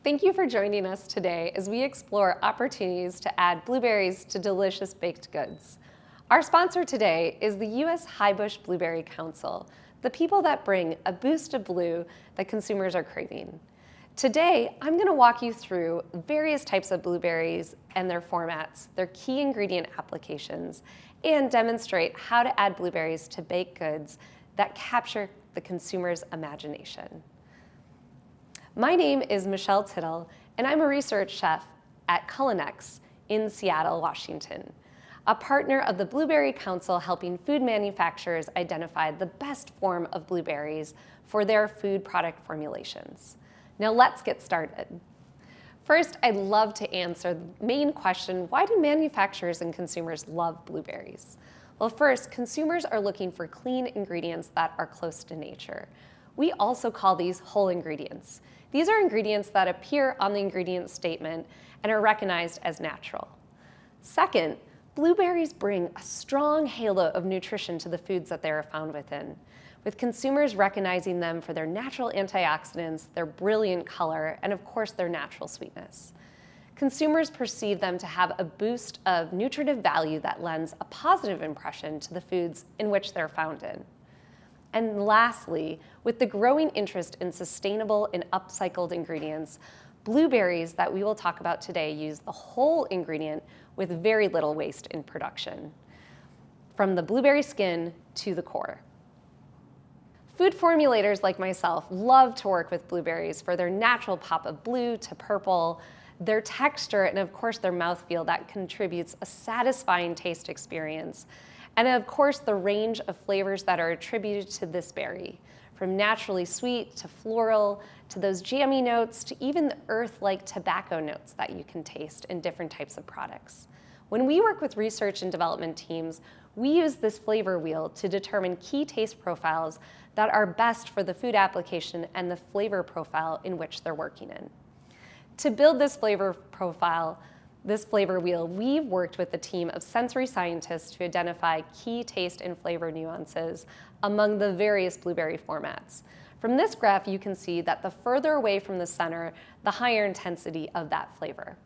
Thank you for joining us today as we explore opportunities to add blueberries to delicious baked goods. Our sponsor today is the USHBC Blueberry Council, the people that bring a boost of blue that consumers are craving. Today, I'm going to walk you through various types of blueberries and their formats, their key ingredient applications, and demonstrate how to add blueberries to baked goods that capture the consumer's imagination. My name is Michelle Tittle, and I'm a research chef at Culinex in Seattle, Washington, a partner of the Blueberry Council helping food manufacturers identify the best form of blueberries for their food product formulations. Now let's get started. First, I'd love to answer the main question, why do manufacturers and consumers love blueberries? Well, first, consumers are looking for clean ingredients that are close to nature. We also call these whole ingredients. These are ingredients that appear on the ingredient statement and are recognized as natural. Second, blueberries bring a strong halo of nutrition to the foods that they are found within, with consumers recognizing them for their natural antioxidants, their brilliant color, and of course their natural sweetness. Consumers perceive them to have a boost of nutritive value that lends a positive impression to the foods in which they're found in. And lastly, with the growing interest in sustainable and upcycled ingredients, blueberries that we will talk about today use the whole ingredient with very little waste in production, from the blueberry skin to the core. Food formulators like myself love to work with blueberries for their natural pop of blue to purple, their texture, and of course their mouthfeel that contributes a satisfying taste experience, and of course the range of flavors that are attributed to this berry, from naturally sweet to floral to those jammy notes to even the earth-like tobacco notes that you can taste in different types of products. When we work with research and development teams, we use this flavor wheel to determine key taste profiles that are best for the food application and the flavor profile in which they're working in. To build this flavor profile, this flavor wheel, we've worked with a team of sensory scientists to identify key taste and flavor nuances among the various blueberry formats. From this graph, you can see that the further away from the center, the higher intensity of that flavor.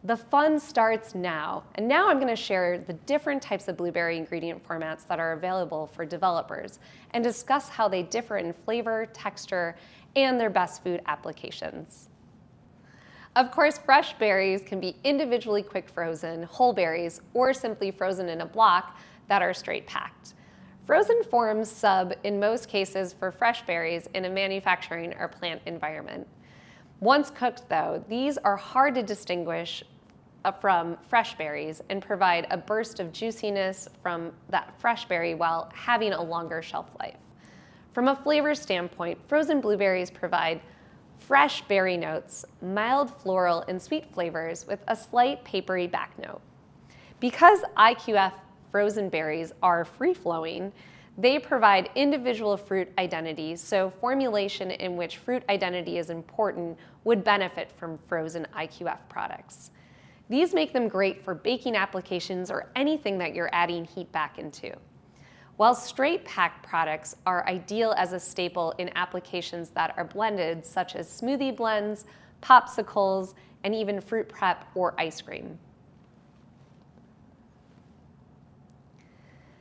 The fun starts now, and now I'm going to share the different types of blueberry ingredient formats that are available for developers and discuss how they differ in flavor, texture, and their best food applications. Of course, fresh berries can be individually quick frozen, whole berries, or simply frozen in a block that are straight packed. Frozen forms sub in most cases for fresh berries in a manufacturing or plant environment. Once cooked, though, these are hard to distinguish from fresh berries and provide a burst of juiciness from that fresh berry while having a longer shelf life. From a flavor standpoint, frozen blueberries provide fresh berry notes, mild floral and sweet flavors with a slight papery back note. Because IQF frozen berries are free-flowing, they provide individual fruit identities, so formulation in which fruit identity is important would benefit from frozen IQF products. These make them great for baking applications or anything that you're adding heat back into. While straight packed products are ideal as a staple in applications that are blended, such as smoothie blends, popsicles, and even fruit prep or ice cream.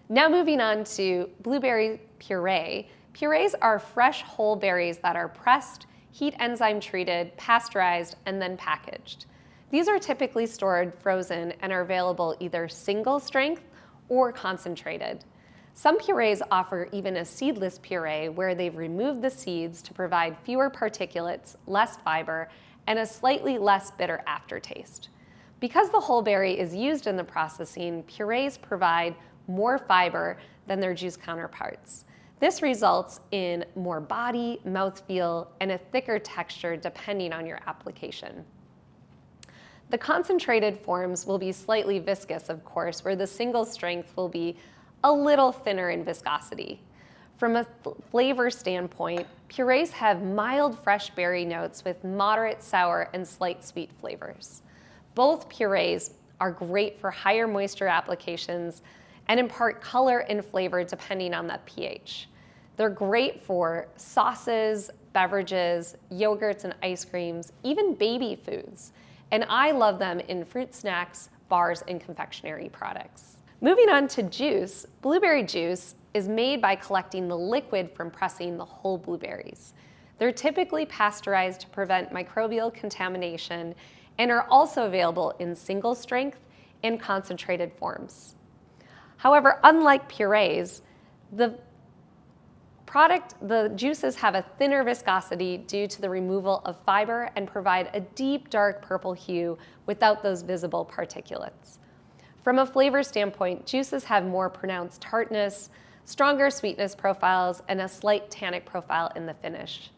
Now moving on to blueberry puree. Purees are fresh whole berries that are pressed, heat enzyme treated, pasteurized, and then packaged. These are typically stored frozen and are available either single strength or concentrated. Some purees offer even a seedless puree where they've removed the seeds to provide fewer particulates, less fiber, and a slightly less bitter aftertaste. Because the whole berry is used in the processing, purees provide more fiber than their juice counterparts. This results in more body, mouthfeel, and a thicker texture depending on your application. The concentrated forms will be slightly viscous, of course, where the single strength will be a little thinner in viscosity. From a flavor standpoint, purees have mild fresh berry notes with moderate sour and slight sweet flavors. Both purees are great for higher moisture applications and impart color and flavor depending on that pH. They're great for sauces, beverages, yogurts and ice creams, even baby foods. And I love them in fruit snacks, bars, and confectionery products. Moving on to juice, blueberry juice is made by collecting the liquid from pressing the whole blueberries. They're typically pasteurized to prevent microbial contamination and are also available in single strength and concentrated forms. However, unlike purees, the juices have a thinner viscosity due to the removal of fiber and provide a deep, dark purple hue without those visible particulates. From a flavor standpoint, juices have more pronounced tartness, stronger sweetness profiles, and a slight tannic profile in the finish.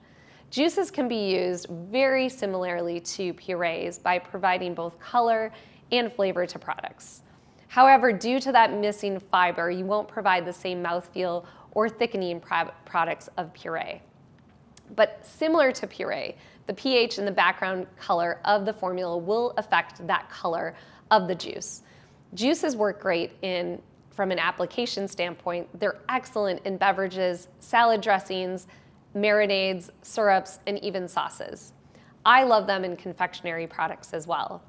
Juices can be used very similarly to purees by providing both color and flavor to products. However, due to that missing fiber, you won't provide the same mouthfeel or thickening products of puree. But similar to puree, the pH and the background color of the formula will affect that color of the juice. Juices work great from an application standpoint. They're excellent in beverages, salad dressings, marinades, syrups, and even sauces. I love them in confectionery products as well.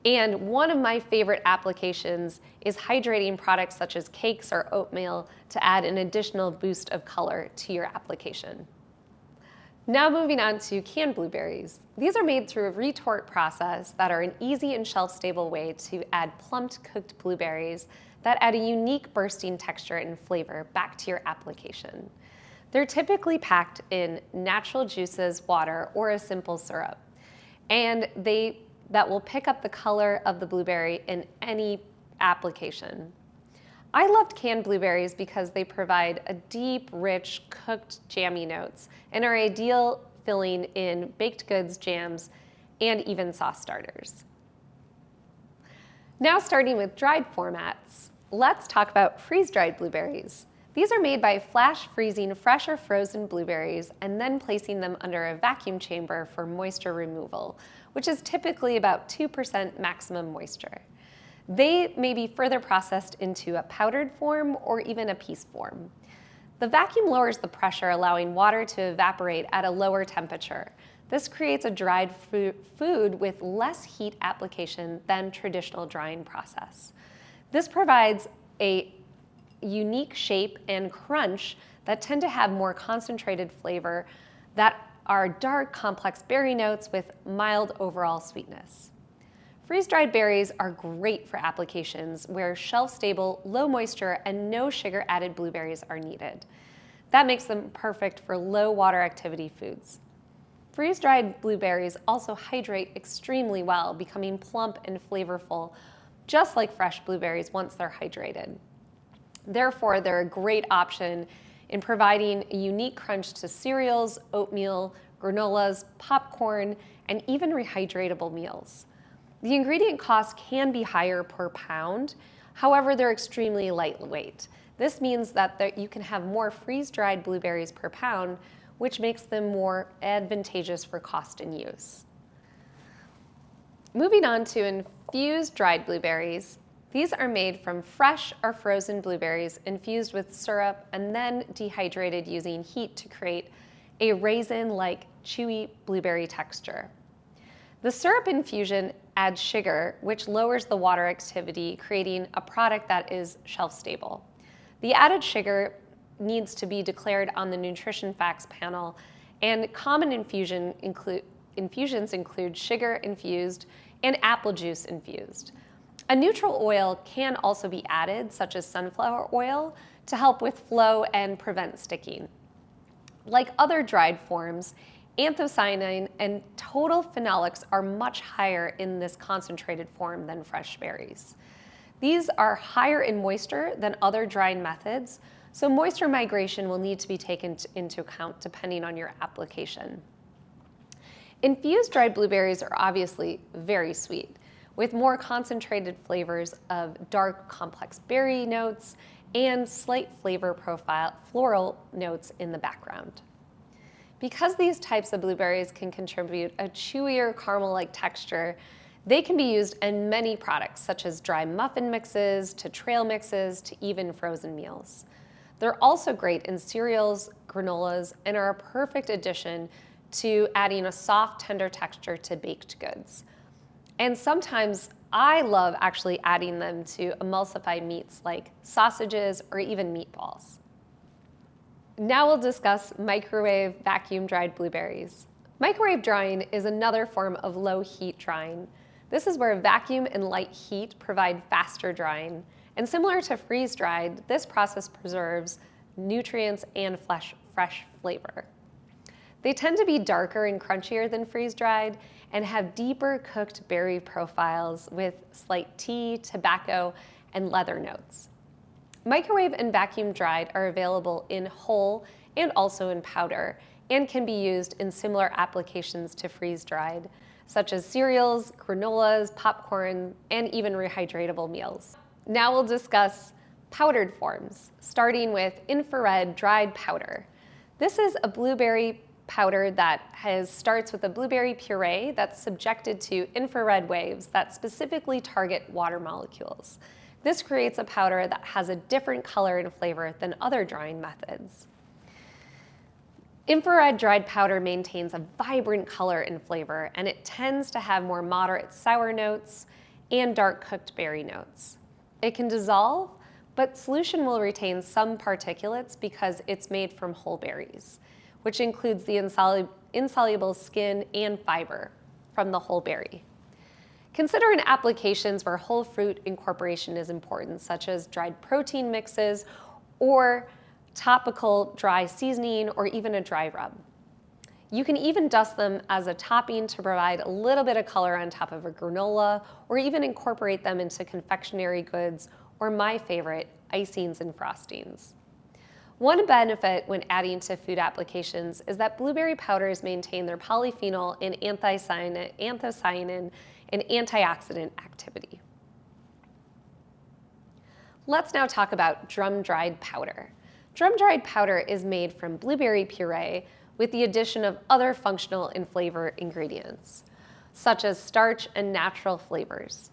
And one of my favorite applications is hydrating products such as cakes or oatmeal to add an additional boost of color to your application. Now moving on to canned blueberries. These are made through a retort process that are an easy and shelf-stable way to add plumped cooked blueberries that add a unique bursting texture and flavor back to your application. They're typically packed in natural juices, water, or a simple syrup, and that will pick up the color of the blueberry in any application. I loved canned blueberries because they provide a deep, rich, cooked, jammy notes and are ideal filling in baked goods, jams, and even sauce starters. Now starting with dried formats, let's talk about freeze-dried blueberries. These are made by flash freezing fresh or frozen blueberries and then placing them under a vacuum chamber for moisture removal, which is typically about 2% maximum moisture. They may be further processed into a powdered form or even a piece form. The vacuum lowers the pressure, allowing water to evaporate at a lower temperature. This creates a dried food with less heat application than traditional drying process. This provides a unique shape and crunch that tend to have more concentrated flavor that are dark, complex berry notes with mild overall sweetness. Freeze-dried berries are great for applications where shelf-stable, low moisture, and no sugar-added blueberries are needed. That makes them perfect for low water activity foods. Freeze-dried blueberries also hydrate extremely well, becoming plump and flavorful, just like fresh blueberries once they're hydrated. Therefore, they're a great option in providing a unique crunch to cereals, oatmeal, granolas, popcorn, and even rehydratable meals. The ingredient costs can be higher per pound, however, they're extremely lightweight. This means that you can have more freeze-dried blueberries per pound, which makes them more advantageous for cost and use. Moving on to infused dried blueberries. These are made from fresh or frozen blueberries infused with syrup and then dehydrated using heat to create a raisin-like chewy blueberry texture. The syrup infusion adds sugar, which lowers the water activity, creating a product that is shelf-stable. The added sugar needs to be declared on the nutrition facts panel, and common infusions include sugar infused and apple juice infused. A neutral oil can also be added, such as sunflower oil, to help with flow and prevent sticking. Like other dried forms, anthocyanin and total phenolics are much higher in this concentrated form than fresh berries. These are higher in moisture than other drying methods, so moisture migration will need to be taken into account depending on your application. Infused dried blueberries are obviously very sweet, with more concentrated flavors of dark, complex berry notes and slight flavor profile floral notes in the background. Because these types of blueberries can contribute a chewier caramel-like texture, they can be used in many products, such as dry muffin mixes, to trail mixes, to even frozen meals. They're also great in cereals, granolas, and are a perfect addition to adding a soft, tender texture to baked goods. And sometimes I love actually adding them to emulsified meats like sausages or even meatballs. Now we'll discuss microwave vacuum dried blueberries. Microwave drying is another form of low heat drying. This is where vacuum and light heat provide faster drying. And similar to freeze dried, this process preserves nutrients and fresh flavor. They tend to be darker and crunchier than freeze dried and have deeper cooked berry profiles with slight tea, tobacco, and leather notes. Microwave and vacuum dried are available in whole and also in powder, and can be used in similar applications to freeze-dried, such as cereals, granolas, popcorn, and even rehydratable meals. Now we'll discuss powdered forms, starting with infrared dried powder. This is a blueberry powder that starts with a blueberry puree that's subjected to infrared waves that specifically target water molecules. This creates a powder that has a different color and flavor than other drying methods. Infrared dried powder maintains a vibrant color and flavor, and it tends to have more moderate sour notes and dark cooked berry notes. It can dissolve, but solution will retain some particulates because it's made from whole berries, which includes the insoluble skin and fiber from the whole berry. Consider in applications where whole fruit incorporation is important, such as dried protein mixes or topical dry seasoning, or even a dry rub. You can even dust them as a topping to provide a little bit of color on top of a granola, or even incorporate them into confectionery goods, or my favorite, icings and frostings. One benefit when adding to food applications is that blueberry powders maintain their polyphenol and anthocyanin and antioxidant activity. Let's now talk about drum-dried powder. Drum-dried powder is made from blueberry puree with the addition of other functional and flavor ingredients, such as starch and natural flavors.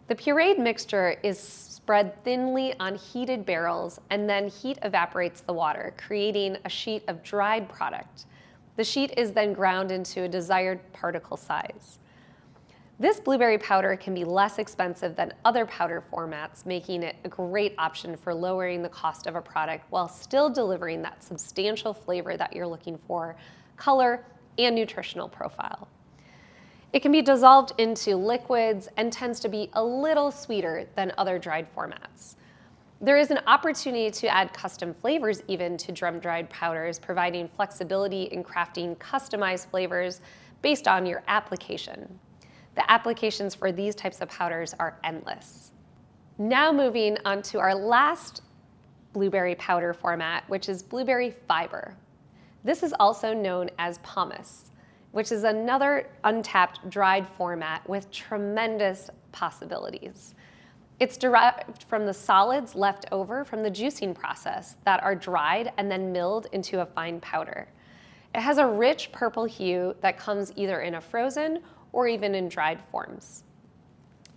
The pureed mixture is spread thinly on heated barrels, and then heat evaporates the water, creating a sheet of dried product. The sheet is then ground into a desired particle size. This blueberry powder can be less expensive than other powder formats, making it a great option for lowering the cost of a product while still delivering that substantial flavor that you're looking for, color, and nutritional profile. It can be dissolved into liquids and tends to be a little sweeter than other dried formats. There is an opportunity to add custom flavors even to drum-dried powders, providing flexibility in crafting customized flavors based on your application. The applications for these types of powders are endless. Now moving on to our last blueberry powder format, which is blueberry fiber. This is also known as pomace, which is another untapped dried format with tremendous possibilities. It's derived from the solids left over from the juicing process that are dried and then milled into a fine powder. It has a rich purple hue that comes either in a frozen or even in dried forms.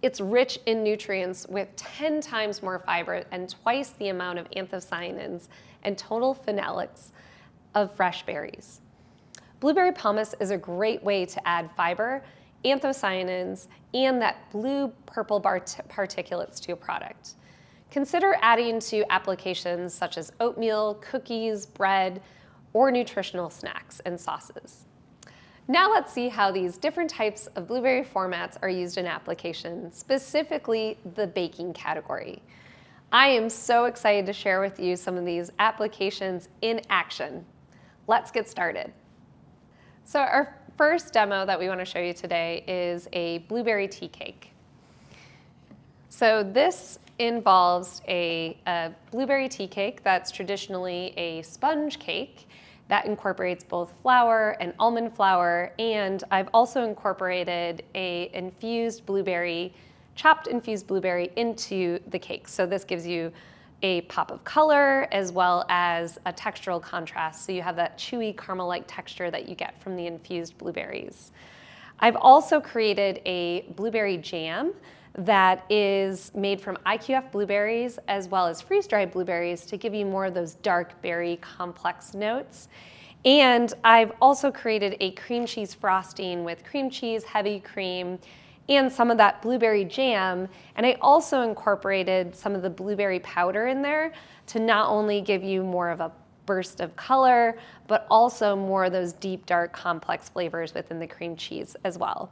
It's rich in nutrients with 10 times more fiber and twice the amount of anthocyanins and total phenolics of fresh berries. Blueberry pomace is a great way to add fiber, anthocyanins, and that blue-purple particulates to a product. Consider adding to applications such as oatmeal, cookies, bread, or nutritional snacks and sauces. Now let's see how these different types of blueberry formats are used in applications, specifically the baking category. I am so excited to share with you some of these applications in action. Let's get started. So our first demo that we want to show you today is a blueberry tea cake. So this involves a blueberry tea cake that's traditionally a sponge cake that incorporates both flour and almond flour, and I've also incorporated a chopped infused blueberry into the cake. So this gives you a pop of color as well as a textural contrast, so you have that chewy caramel-like texture that you get from the infused blueberries. I've also created a blueberry jam that is made from IQF blueberries as well as freeze-dried blueberries to give you more of those dark berry complex notes. And I've also created a cream cheese frosting with cream cheese, heavy cream, and some of that blueberry jam. And I also incorporated some of the blueberry powder in there to not only give you more of a burst of color, but also more of those deep, dark, complex flavors within the cream cheese as well.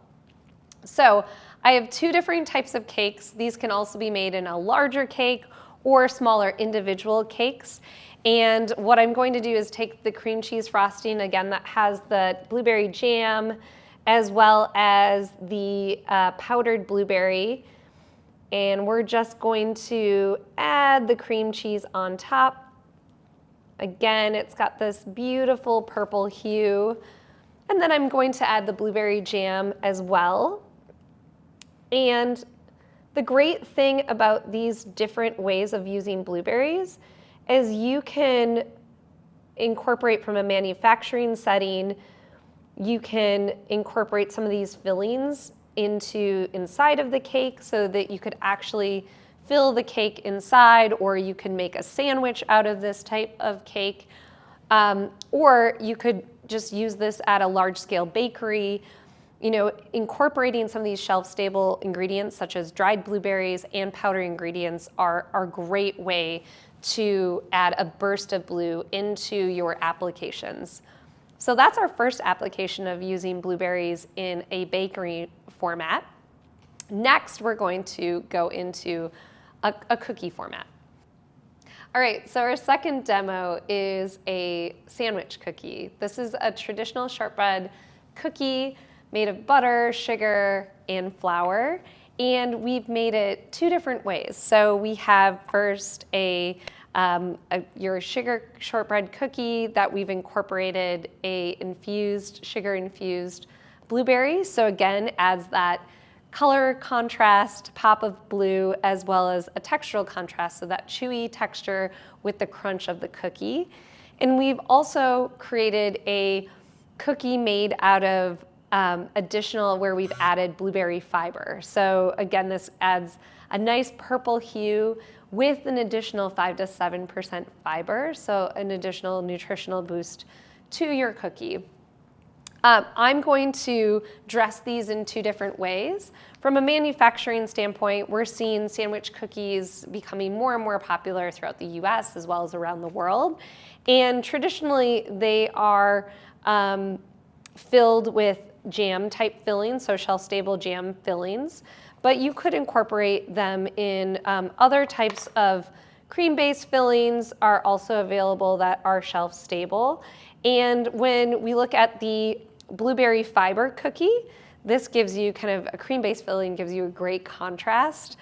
So I have two different types of cakes. These can also be made in a larger cake or smaller individual cakes. And what I'm going to do is take the cream cheese frosting, again, that has the blueberry jam, as well as the powdered blueberry. And we're just going to add the cream cheese on top. Again, it's got this beautiful purple hue. And then I'm going to add the blueberry jam as well. And the great thing about these different ways of using blueberries is you can incorporate from a manufacturing setting. You can incorporate some of these fillings inside of the cake so that you could actually fill the cake inside, or you can make a sandwich out of this type of cake, or you could just use this at a large-scale bakery. You know, incorporating some of these shelf-stable ingredients such as dried blueberries and powder ingredients are a great way to add a burst of blue into your applications. So that's our first application of using blueberries in a bakery format. Next, we're going to go into a cookie format. All right, so our second demo is a sandwich cookie. This is a traditional shortbread cookie made of butter, sugar, and flour. And we've made it two different ways. So we have first your sugar shortbread cookie that we've incorporated a sugar-infused blueberry. So again, adds that color contrast, pop of blue, as well as a textural contrast, so that chewy texture with the crunch of the cookie. And we've also created a cookie made out of where we've added blueberry fiber. So again, this adds a nice purple hue with an additional 5 to 7% fiber, so an additional nutritional boost to your cookie. I'm going to dress these in two different ways. From a manufacturing standpoint, we're seeing sandwich cookies becoming more and more popular throughout the US as well as around the world. And traditionally, they are filled with jam type fillings, so shelf-stable jam fillings. But you could incorporate them in other types of cream-based fillings are also available that are shelf-stable. And when we look at the blueberry fiber cookie, this gives you kind of a cream-based filling, gives you a great contrast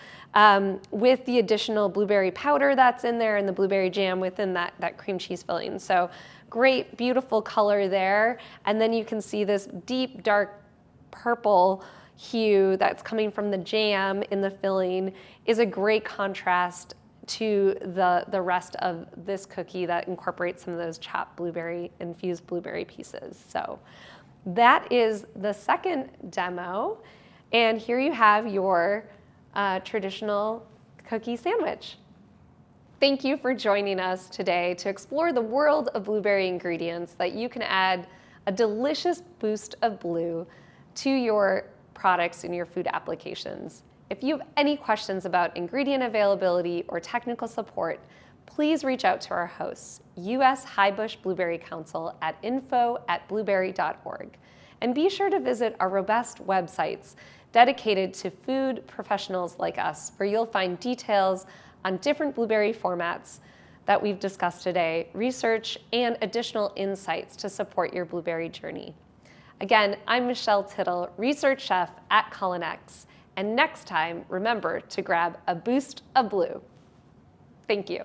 with the additional blueberry powder that's in there and the blueberry jam within that cream cheese filling. So great, beautiful color there. And then you can see this deep, dark purple hue that's coming from the jam in the filling is a great contrast to the rest of this cookie that incorporates some of those chopped infused blueberry pieces. So that is the second demo. And here you have your traditional cookie sandwich. Thank you for joining us today to explore the world of blueberry ingredients that you can add a delicious boost of blue to your products in your food applications. If you have any questions about ingredient availability or technical support, please reach out to our hosts, US Highbush Blueberry Council at info@blueberry.org. And be sure to visit our robust websites dedicated to food professionals like us, where you'll find details on different blueberry formats that we've discussed today, research, and additional insights to support your blueberry journey. Again, I'm Michelle Tittle, research chef at CulinX. And next time, remember to grab a boost of blue. Thank you.